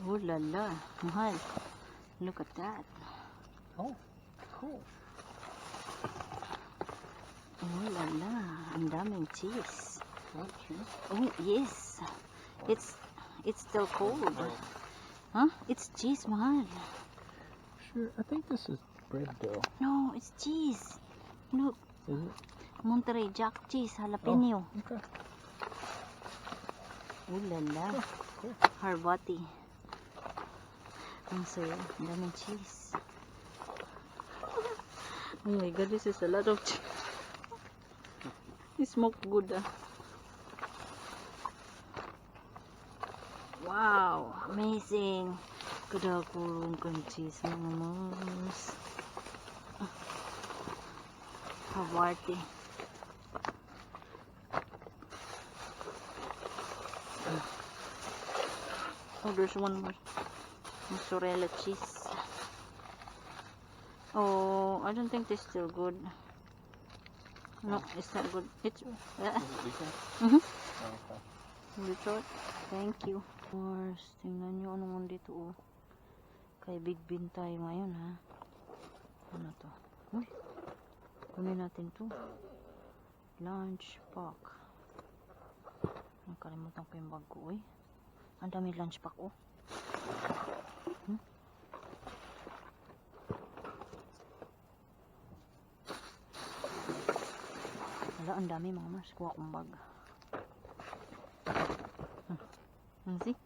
Oh la la, mahal. Look at that. Oh, cool. Oh la la, ang daming cheese. What cheese? Oh yes, it's still cold. Oh. Huh? It's cheese, mahal. Sure, I think this is bread dough. No, it's cheese. Look, Is it? Monterey Jack cheese, jalapeno. Oh, okay. Oh la la, Cool. harbati. Ang saya, ang daming cheese. Oh my god, this is a lot of cheese. It smoke good ah. Wow, amazing. Kadakulong kang cheese mga mas. Hawarti. Oh, there's one more. Mozzarella cheese. Oh, I don't think this is still good. No, it's not good. It's Is it decent? mhm. Oh, okay. Dito. Thank you. Course, tingnan nyo ano man dito oh. Kay Big Bin tayo ngayon ha. Ano to? Uy, kunin natin to. Lunch pack. Nakalimutan ko yung bag ko eh. Ang dami lunch pack oh. Wala, ang dami mga mas. Kuha kong bag. See?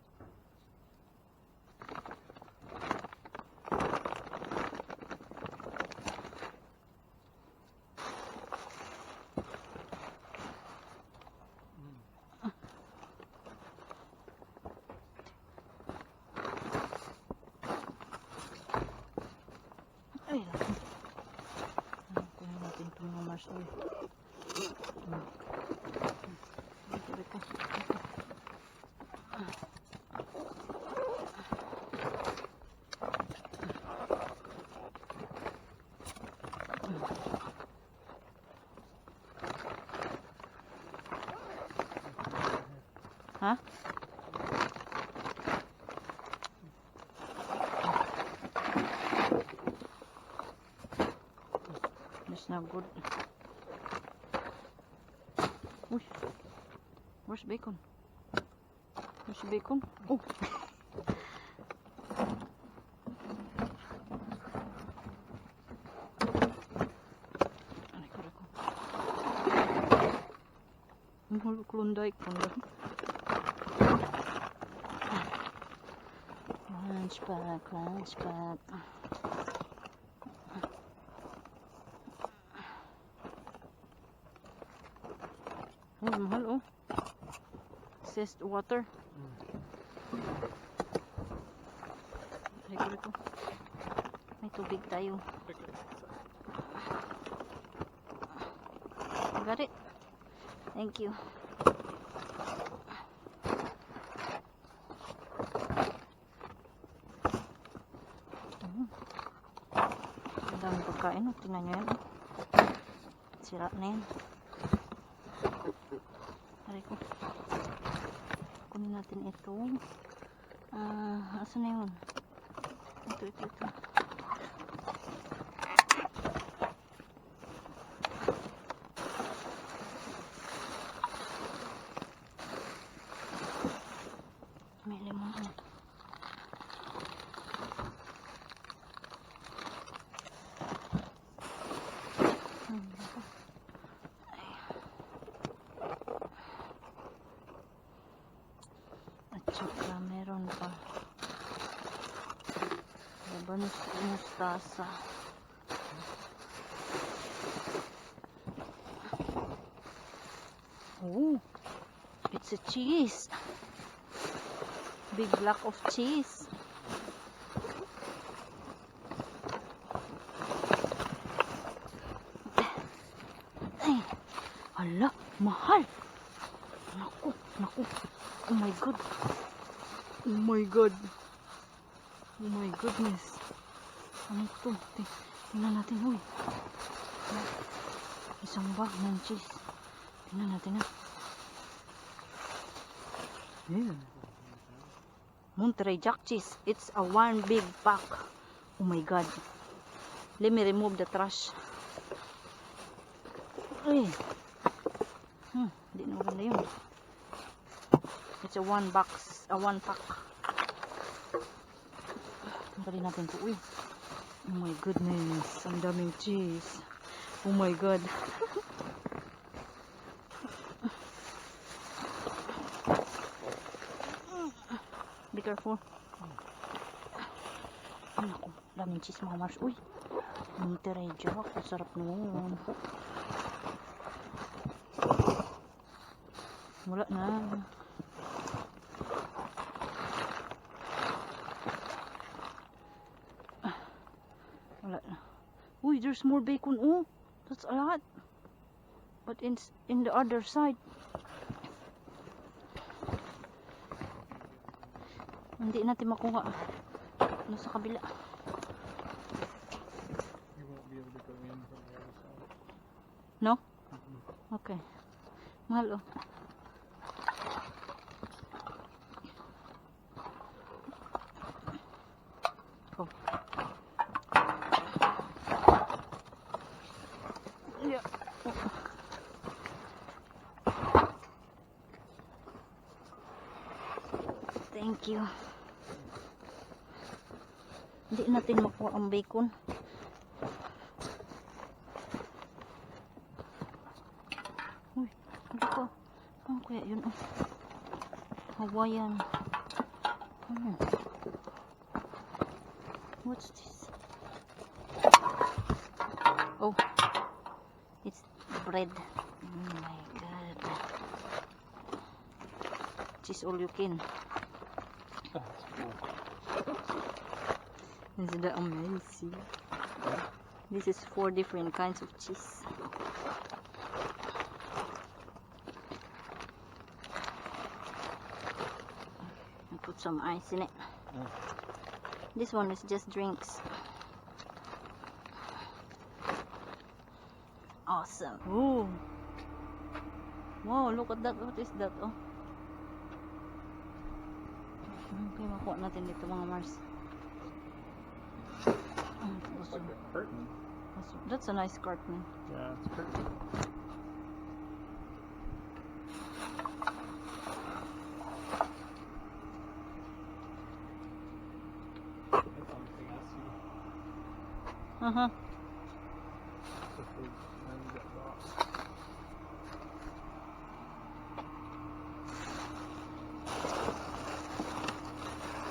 Ay, kunin natin itong mga mas. Ha? It's not good. Uy. Where's bacon? Where's bacon? Oh. Klondike. Lunch pack. Oh, mahal oh. Says water. Ito. May tubig tayo. Got it? Thank you. Ang daming pagkain oh. Tingnan nyo yan oh. Sira na yan. Aray ko. Kunin natin ito. Asan na yun? Ito. May limon. At saka meron pa labanos mustasa. Oh, it's a cheese. Big block of cheese. Ay, hala, mahal. Naku. Oh my god. Oh my goodness. Ano ito? Tingnan natin, huy. Isang bag ng cheese. Tingnan natin ha. Yeah. Monterey Jack cheese. It's a one big pack. Oh my god. Let me remove the trash. Ay. Hindi na maganda yun. It's a one box. A one pack. Tanggalin natin ito. Uy. Oh my goodness. Ang daming cheese. Oh my god. Be careful. Ay, naku. Daming cheese mga Mars. Uy. Monterey Jack. Ang sarap noon. Wala na. Wala na. Uy, there's more bacon. Oh, that's a lot. But in the other side. Hindi natin makuha. Ano sa kabila? You won't be able to go in from the other side. No? Okay. Mahal oh. Oh. Yeah. Thank you. Hindi natin makuha ang bacon. Uy, ano ko? Ano kaya yun? Oh. Hawaiian. What's this? Oh, it's bread. Oh my god. Cheese all you can. Oh, that's cool. Isn't that amazing? This is 4 different kinds of cheese. I put some ice in it. This one is just drinks. Awesome. Ooh. Wow, look at that. What is that? Oh. Okay, makuha natin dito mga Mars. Looks like a curtain. That's a nice curtain. Yeah, it's a curtain. That's the only thing I see. Uh-huh. So if they line that box.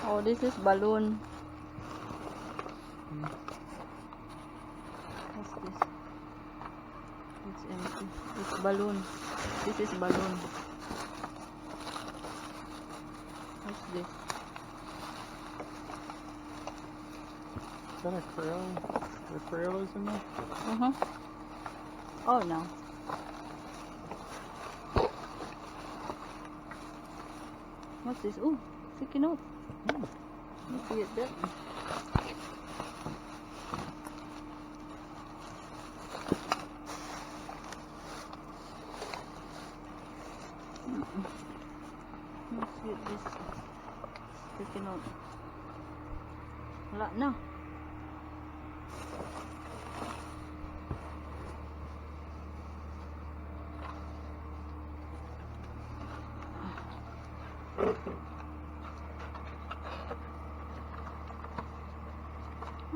Oh, this is balloon. What's this? It's empty. It's balloon. This is balloon. What's this? Is that a Crayola? The Crayolas in there? Uh-huh. Oh, no. What's this? Oh, sticky note. Let's get that. Let's get this sticky note. Wala na.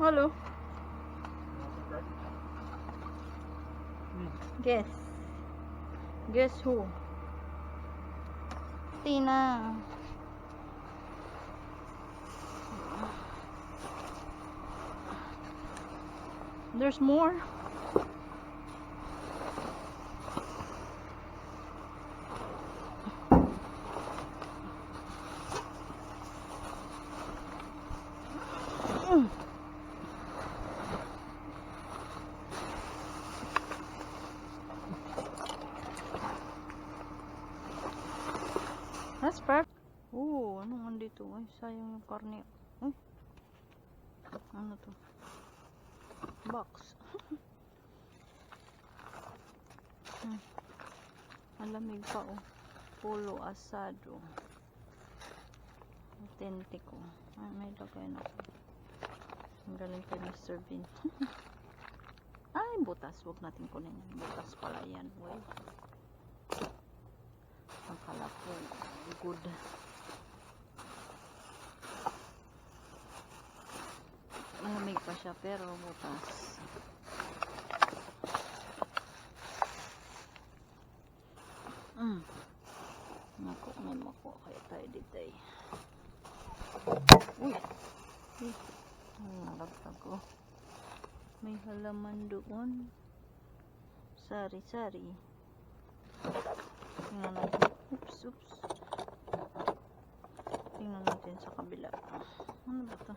Hello. Guess. Guess who? Tina. There's more. That's perfect. Oh, ano man dito? Ay, sayang yung karne. Uy. Ano to? Box. Ang lamig pa oh. Polo asado. Authentic ko. Ay, may lagay na ako. Ang galing kay Mr. Bean. Ay, butas. Huwag natin kunin yan. Butas pala yan. Boy. Akala ko good. Malamig pa siya pero butas. Naku, may makuha kayo tayo dito eh. Uy! Nalagtag ko. May halaman doon. Sari-sari. Tingnan natin. Oops. Tingnan natin sa kabila. Ano ba ito?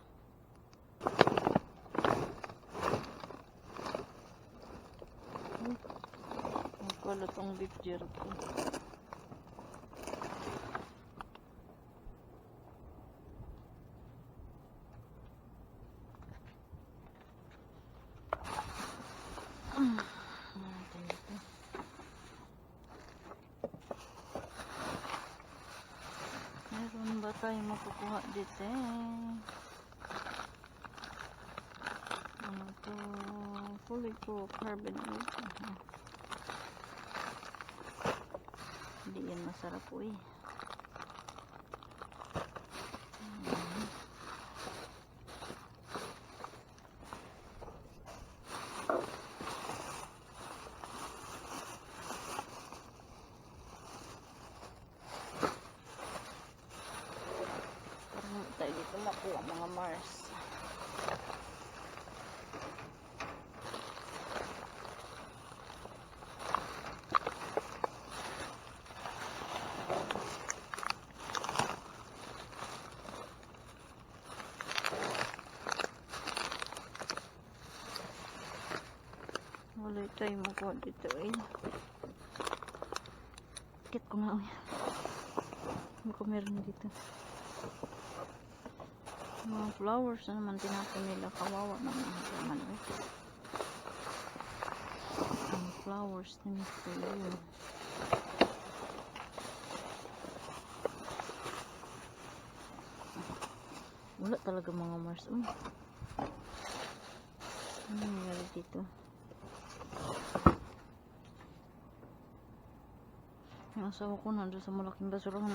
Wala tong beef jerky. Meron ba tayo makukuha dito eh? Ano to? Fully cooked carbonate. Hindi yan masarap po eh. Parang tayo dito makuha mga Mars. Wala tayo makuha dito eh. Kit ko nga uy. Ano ko meron dito? Mga flowers na naman tinapon nila. Kawawa naman eh. Ang flowers na nito yun. Wala talaga mga Mars. Ano nangyari dito? Yung asawa ko nandun sa malaking basurahan.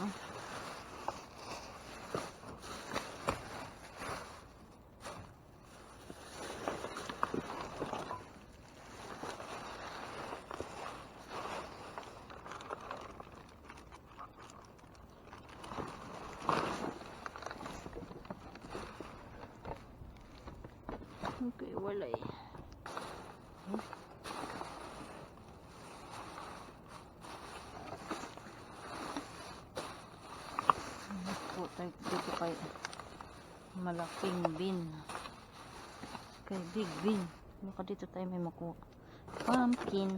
Okay, wala eh. Dito kay malaking bean. Kay big bean. Baka dito tayo may makuha. Pumpkin.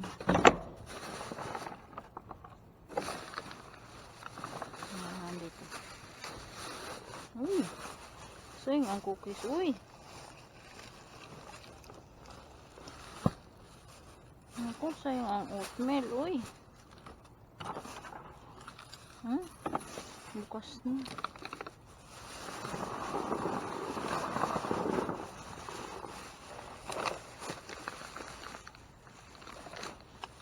Dito. Uy. Sayang ang cookies. Uy. Naku, sayang ang oatmeal. Uy. Bukas na.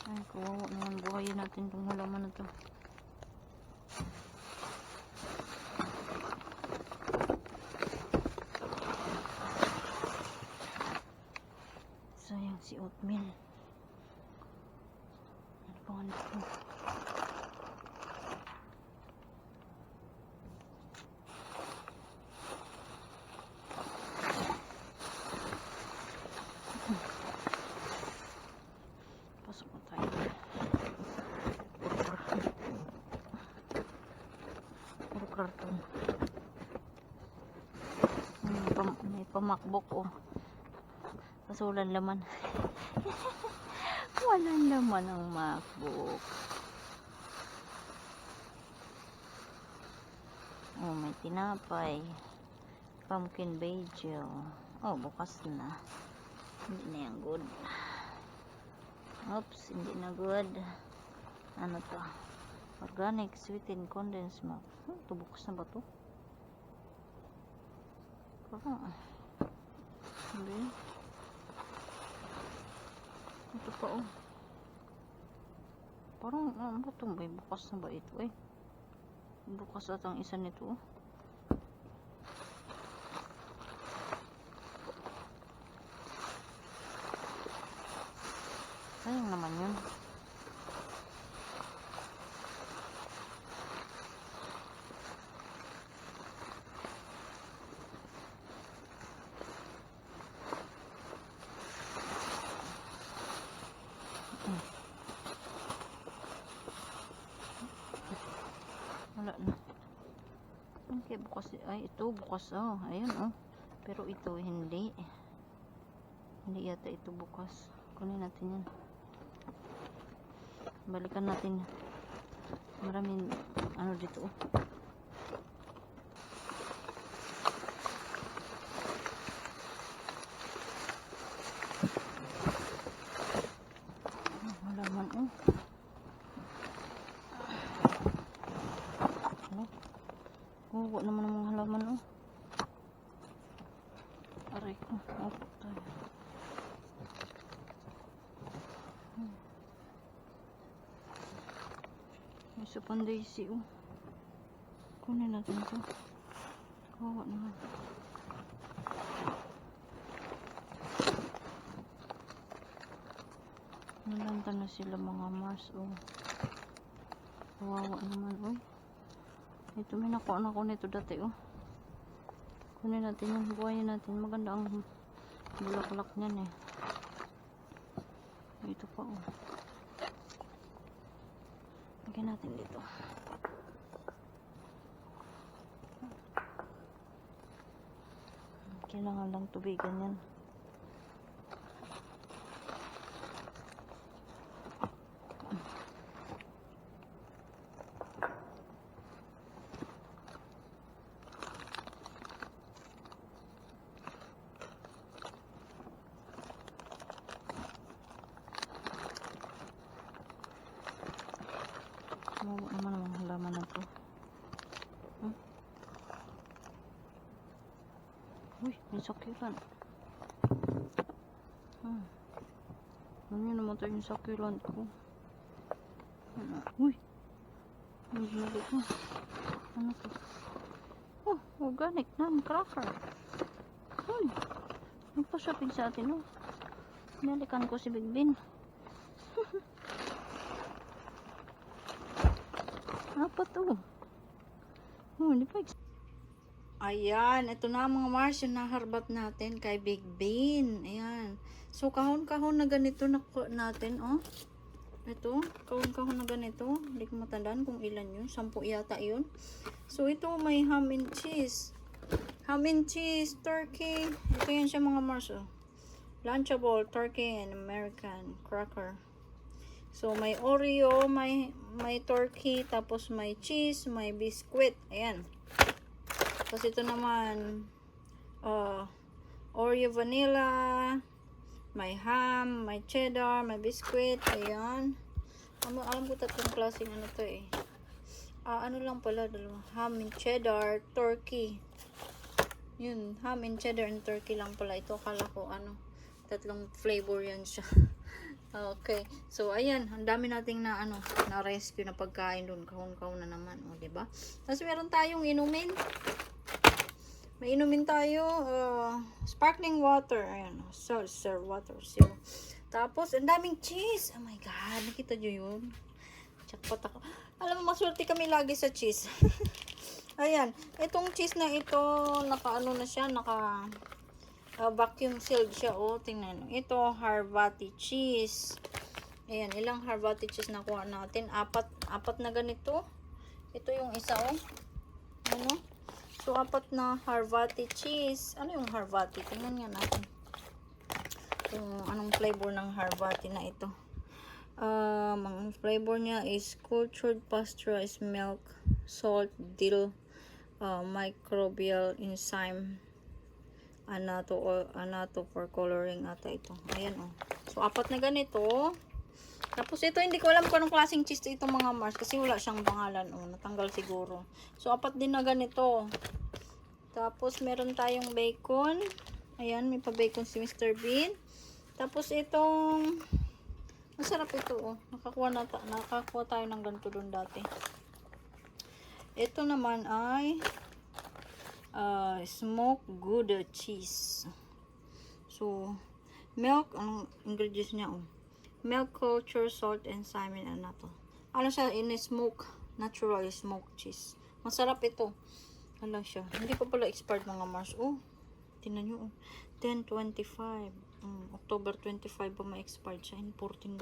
Ay, kawawa naman. Buhayin natin itong halaman na ito. Sayang si oatmeal. Ano pa nga nito? Pasok na tayo. Puro karton. May pamakbok oh. Kaso walang laman. Walang laman ang MacBook. Oh, may tinapay. Pumpkin basil. Oh, bukas na. Hindi na yan good. Oops, hindi na good. Ano to? Organic sweetened condensed milk. Ito bukas na ba to? Parang, hindi. Ito pa oh. Parang, ano ba ito? May bukas na ba ito eh? Bukas at ang isa nito oh. Sayang naman yun. Wala na. Okay, bukas. Ay, ito bukas. Oh, ayun oh. Pero ito hindi. Hindi yata ito bukas. Kunin natin yan. Balikan natin. Maraming ano dito oh. Halaman oh. Huwag naman ang mga halaman oh. Aray ko. Opo tayo. May isa pang daisy oh. Kunin natin ito. Kawawa naman. Nalanta na sila mga Mars oh. Kawawa naman oh. Ito may nakuha na ko nito dati oh. Kunin natin yung buhayin natin. Maganda ang bulaklak niyan eh. Ito pa oh. Lagyan natin dito. Kailangan lang tubigan yan. Mawa naman ang halaman na to. Uy, may sakilan. Ano yun naman tayo yung sakilan ko? Uy, may ginagawa ko. Ano to? Oh, organic non-cracker. Uy, nagpa-shopping sa atin oh. Nalikan ko si Big Ben. Apa to? Oh, hindi pa. Ayan, ito na mga Mars yung naharbat natin kay Big Ben. Ayan. So, kahon-kahon na ganito natin, oh. Ito, kahon-kahon na ganito. Hindi ko matandaan kung ilan yun. 10 yata yun. So, ito may ham and cheese. Ham and cheese, turkey. Ito yan siya mga Mars, oh. Lunchable, turkey and American cracker. So, may Oreo, may turkey, tapos may cheese, may biscuit. Ayan. Tapos ito naman, Oreo vanilla, may ham, may cheddar, may biscuit. Ayan. Alam ko tatlong klaseng ano to eh. Ano lang pala, dalawa. Ham and cheddar, turkey. Yun, ham and cheddar and turkey lang pala. Ito, akala ko ano, tatlong flavor yan siya. Okay. So, ayan. Ang dami nating na, na-rescue na pagkain doon. Kahon-kahon na naman. O, diba? Tapos, meron tayong inumin. May inumin tayo. Sparkling water. Ayan. Seltzer water. Zero. Tapos, ang daming cheese. Oh my God. Nakita nyo yun? Jackpot ako. Alam mo, maswerte kami lagi sa cheese. Ayan. Itong cheese na ito, naka-ano na siya, vacuum sealed siya, oh. Tingnan. Ito, Harvati cheese. Ayan, ilang Harvati cheese nakuha natin? Apat na ganito. Ito yung isa, oh. Ano? So, 4 na Harvati cheese. Ano yung Harvati? Tingnan nga natin. Kung anong flavor ng Harvati na ito. Ang flavor niya is cultured pasteurized milk, salt, dill, microbial enzyme, anato for coloring ata ito. Ayan oh. So 4 na ganito. Tapos ito hindi ko alam kung anong klaseng cheese itong mga Mars kasi wala siyang pangalan oh. Natanggal siguro. So 4 din na ganito. Tapos, meron tayong bacon. Ayan, may pa-bacon si Mr. Bean. Tapos, itong masarap ito, oh. Nakakuha tayo ng ganito doon dati. Ito naman ay smoked Gouda cheese. So, milk, anong ingredients niya, oh. Milk, culture, salt, and salmon, ano to. Ano siya, in-smoke, natural smoked cheese. Masarap ito. Ano siya. Hindi pa pala expired mga Mars. Oh, tingnan nyo, oh. 10.25. October 25 pa ma-expired siya. And $14.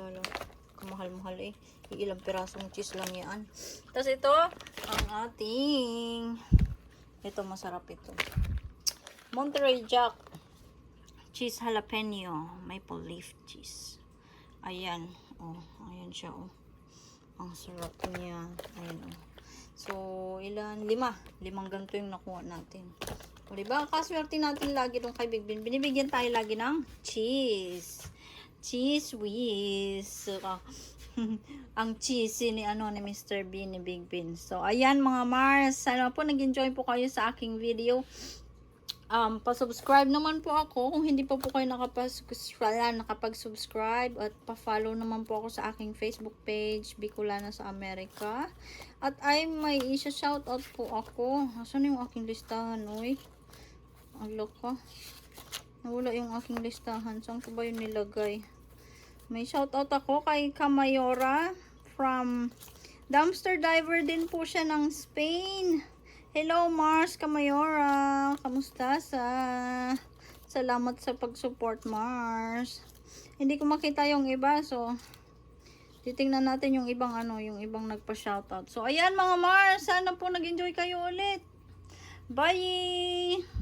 Kamahal-mahal eh. Ilang pirasong cheese lang yan. Tapos ito, ang ating, ito masarap ito. Monterey Jack cheese jalapeno maple leaf cheese. Ayan, oh, ayan siya, oh. Ang sarap niya. Ayan, oh. So, ilan? 5 ganito yung nakuha natin. O, diba? Kaswerte natin lagi dong kay Big Ben. Binibigyan tayo lagi ng cheese. Cheese whiz. Ang cheesy ni ni Mr. Bean, ni Big Ben. So, ayan mga Mars. Sana po nag-enjoy po kayo sa aking video. Pa-subscribe naman po ako kung hindi pa po kayo nakapag-subscribe at pa-follow naman po ako sa aking Facebook page, Bicolana sa Amerika. At ay may isa-shoutout po ako. Asan yung aking listahan, oy? Ang loko. Nawala yung aking listahan. Saan ko ba yun nilagay? May shoutout ako kay Kamayora from Dumpster Diver din po siya ng Spain. Hello Mars Kamayora, kamusta sa? Salamat sa pag-support Mars. Hindi ko makita yung iba, so titingnan natin yung ibang yung ibang nagpa-shoutout. So ayan mga Mars, sana po nag-enjoy kayo ulit. Bye.